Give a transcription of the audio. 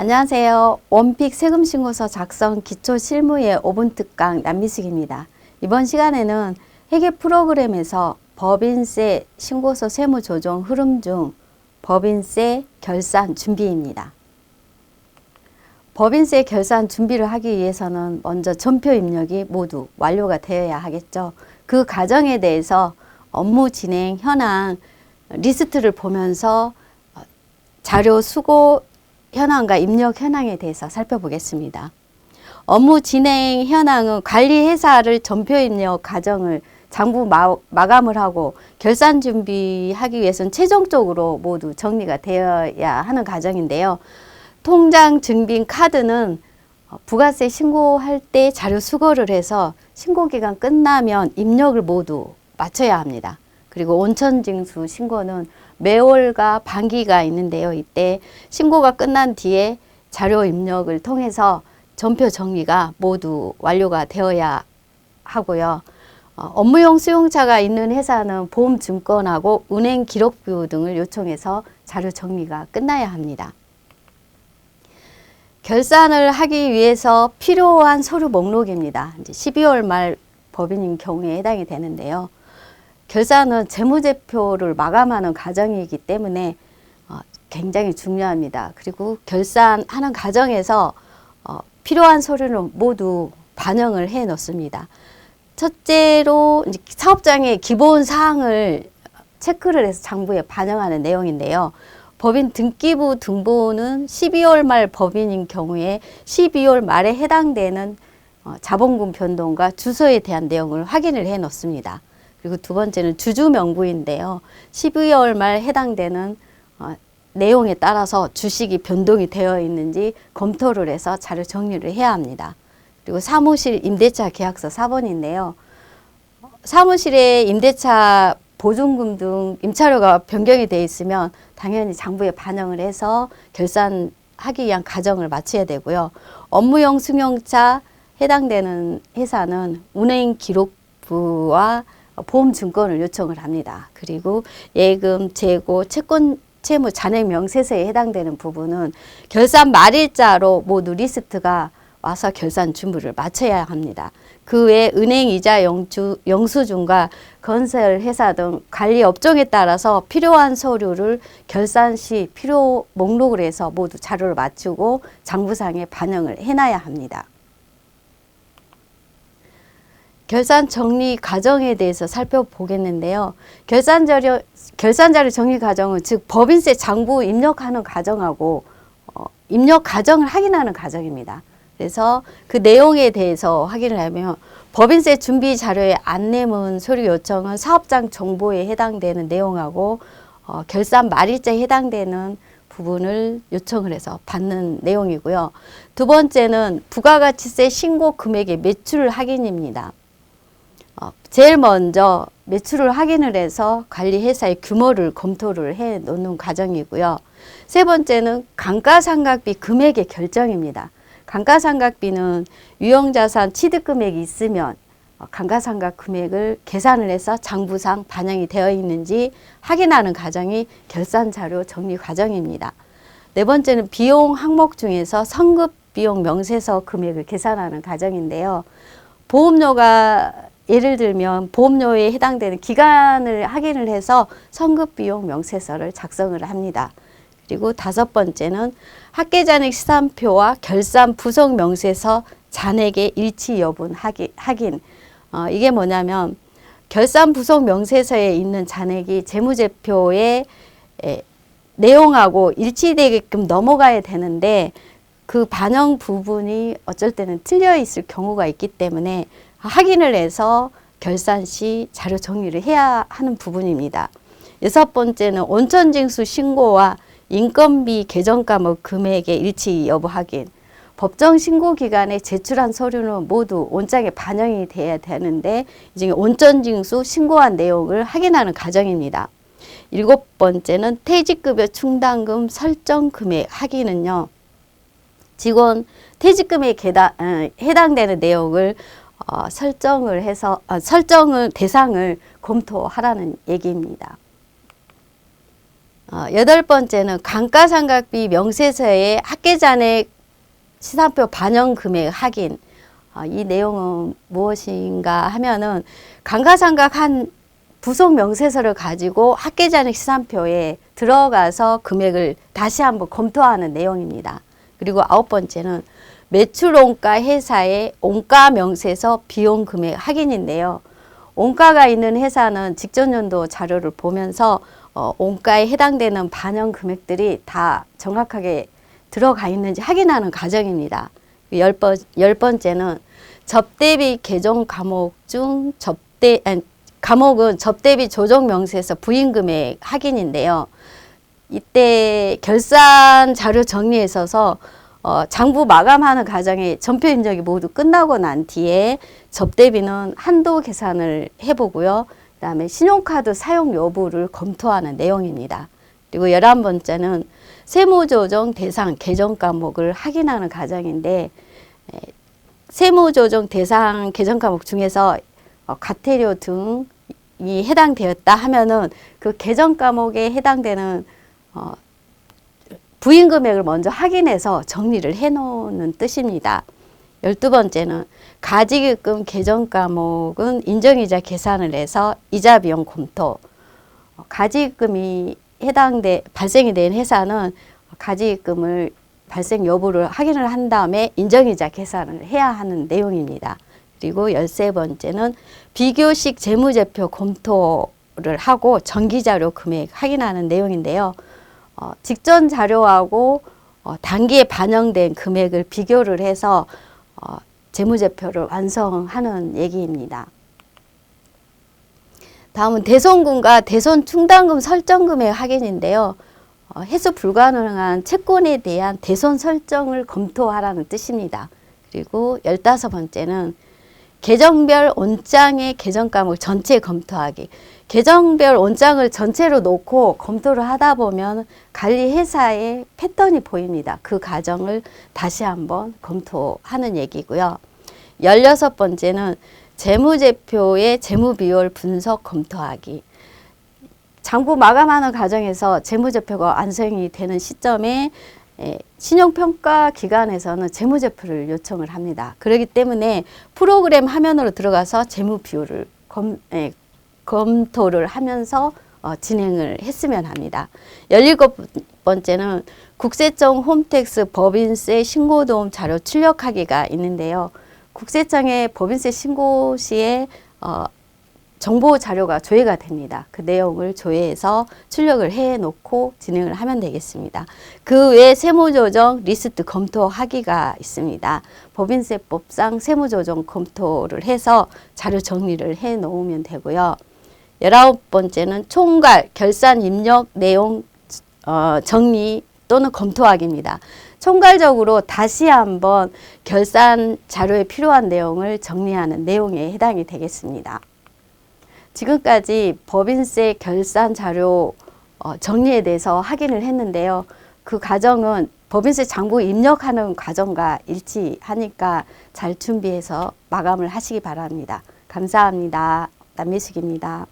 안녕하세요. 원픽 세금신고서 작성 기초실무의 5분 특강 남미숙입니다. 이번 시간에는 회계 프로그램에서 법인세 신고서 세무조정 흐름 중 법인세 결산 준비입니다. 법인세 결산 준비를 하기 위해서는 먼저 전표 입력이 모두 완료가 되어야 하겠죠. 그 과정에 대해서 업무 진행 현황 리스트를 보면서 자료 수고 현황과 입력 현황에 대해서 살펴보겠습니다. 업무 진행 현황은 관리회사를 전표 입력 과정을 장부 마감을 하고 결산 준비하기 위해서는 최종적으로 모두 정리가 되어야 하는 과정인데요. 통장 증빙 카드는 부가세 신고할 때 자료 수거를 해서 신고기간 끝나면 입력을 모두 마쳐야 합니다. 그리고 온천징수 신고는 매월과 반기가 있는데요. 이때 신고가 끝난 뒤에 자료 입력을 통해서 전표 정리가 모두 완료가 되어야 하고요. 업무용 수용자가 있는 회사는 보험증권하고 은행 기록부 등을 요청해서 자료 정리가 끝나야 합니다. 결산을 하기 위해서 필요한 서류 목록입니다. 이제 12월 말 법인인 경우에 해당이 되는데요. 결산은 재무제표를 마감하는 과정이기 때문에 굉장히 중요합니다. 그리고 결산하는 과정에서 필요한 서류는 모두 반영을 해 놓습니다. 첫째로 이제 사업장의 기본 사항을 체크를 해서 장부에 반영하는 내용인데요. 법인 등기부 등본은 12월 말 법인인 경우에 12월 말에 해당되는 자본금 변동과 주소에 대한 내용을 확인을 해 놓습니다. 그리고 두 번째는 주주명부인데요. 12월 말 해당되는 내용에 따라서 주식이 변동이 되어 있는지 검토를 해서 자료 정리를 해야 합니다. 그리고 사무실 임대차 계약서 4번인데요. 사무실에 임대차 보증금 등 임차료가 변경이 되어 있으면 당연히 장부에 반영을 해서 결산하기 위한 과정을 마쳐야 되고요. 업무용 승용차 해당되는 회사는 운행 기록부와 보험증권을 요청을 합니다. 그리고 예금, 재고, 채권, 채무, 잔액 명세서에 해당되는 부분은 결산 말일자로 모두 리스트가 와서 결산 준비를 마쳐야 합니다. 그 외에 은행 이자 영수증과 건설 회사 등 관리 업종에 따라서 필요한 서류를 결산 시 필요 목록을 해서 모두 자료를 맞추고 장부상에 반영을 해놔야 합니다. 결산 정리 과정에 대해서 살펴보겠는데요. 결산 자료 정리 과정은 즉 법인세 장부 입력하는 과정하고 입력 과정을 확인하는 과정입니다. 그래서 그 내용에 대해서 확인을 하면 법인세 준비 자료의 안내문 서류 요청은 사업장 정보에 해당되는 내용하고 결산 말일자에 해당되는 부분을 요청을 해서 받는 내용이고요. 두 번째는 부가가치세 신고 금액의 매출 확인입니다. 제일 먼저 매출을 확인을 해서 관리회사의 규모를 검토를 해 놓는 과정이고요. 세 번째는 감가상각비 금액의 결정입니다. 감가상각비는 유형자산 취득금액이 있으면 감가상각 금액을 계산을 해서 장부상 반영이 되어 있는지 확인하는 과정이 결산자료 정리 과정입니다. 네 번째는 비용 항목 중에서 성급비용 명세서 금액을 계산하는 과정인데요. 보험료가 예를 들면 보험료에 해당되는 기간을 확인을 해서 성급비용 명세서를 작성을 합니다. 그리고 다섯 번째는 합계잔액 시산표와 결산 부속 명세서 잔액의 일치 여부는 확인. 이게 뭐냐면 결산 부속 명세서에 있는 잔액이 재무제표의 내용하고 일치되게끔 넘어가야 되는데 그 반영 부분이 어쩔 때는 틀려 있을 경우가 있기 때문에 확인을 해서 결산 시 자료 정리를 해야 하는 부분입니다. 여섯 번째는 온천징수 신고와 인건비 계정 과목 금액의 일치 여부 확인. 법정 신고 기간에 제출한 서류는 모두 온장에 반영이 돼야 되는데 이 중에 온천징수 신고한 내용을 확인하는 과정입니다. 일곱 번째는 퇴직급여 충당금 설정 금액 확인은요. 직원 퇴직금에 해당되는 내용을 설정을 해서 설정을 대상을 검토하라는 얘기입니다. 여덟 번째는 감가상각비 명세서의 학계잔액 시산표 반영 금액 확인. 이 내용은 무엇인가 하면은 감가상각 한 부속 명세서를 가지고 학계잔액 시산표에 들어가서 금액을 다시 한번 검토하는 내용입니다. 그리고 아홉 번째는 매출 원가 회사의 원가 명세서 비용 금액 확인인데요. 원가가 있는 회사는 직전 연도 자료를 보면서 원가에 해당되는 반영 금액들이 다 정확하게 들어가 있는지 확인하는 과정입니다. 열 번째는 접대비 개정 과목 중 과목은 접대비 조정 명세서 부인 금액 확인인데요. 이때 결산 자료 정리에 있어서 장부 마감하는 과정에 전표 입력이 모두 끝나고 난 뒤에 접대비는 한도 계산을 해보고요. 그다음에 신용카드 사용 여부를 검토하는 내용입니다. 그리고 11번째는 세무조정 대상 개정 과목을 확인하는 과정인데 세무조정 대상 개정 과목 중에서 과태료 등이 해당되었다 하면은 그 개정 과목에 해당되는 부인 금액을 먼저 확인해서 정리를 해 놓는 뜻입니다. 12번째는 가지기금 개정 과목은 인정이자 계산을 해서 이자 비용 검토. 가지기금이 발생이 된 회사는 가지기금을 발생 여부를 확인을 한 다음에 인정이자 계산을 해야 하는 내용입니다. 그리고 13번째는 비교식 재무제표 검토를 하고 정기자료 금액 확인하는 내용인데요. 직전 자료하고 단기에 반영된 금액을 비교를 해서 재무제표를 완성하는 얘기입니다. 다음은 대손금과 대손충당금 설정금액 확인인데요. 해소 불가능한 채권에 대한 대손 설정을 검토하라는 뜻입니다. 그리고 15번째는 계정별 원장의 계정 과목 전체 검토하기. 계정별 원장을 전체로 놓고 검토를 하다 보면 관리 회사의 패턴이 보입니다. 그 과정을 다시 한번 검토하는 얘기고요. 16번째는 재무제표의 재무비율 분석 검토하기. 장부 마감하는 과정에서 재무제표가 완성이 되는 시점에 신용평가 기관에서는 재무제표를 요청을 합니다. 그렇기 때문에 프로그램 화면으로 들어가서 재무비율을 검토를 하면서 진행을 했으면 합니다. 17번째는 국세청 홈택스 법인세 신고도움 자료 출력하기가 있는데요. 국세청의 법인세 신고 시에 정보 자료가 조회가 됩니다. 그 내용을 조회해서 출력을 해놓고 진행을 하면 되겠습니다. 그 외에 세무조정 리스트 검토하기가 있습니다. 법인세법상 세무조정 검토를 해서 자료 정리를 해 놓으면 되고요. 19번째는 총괄 결산 입력 내용 정리 또는 검토하기입니다. 총괄적으로 다시 한번 결산 자료에 필요한 내용을 정리하는 내용에 해당이 되겠습니다. 지금까지 법인세 결산 자료 정리에 대해서 확인을 했는데요. 그 과정은 법인세 장부 입력하는 과정과 일치하니까 잘 준비해서 마감을 하시기 바랍니다. 감사합니다. 남미숙입니다.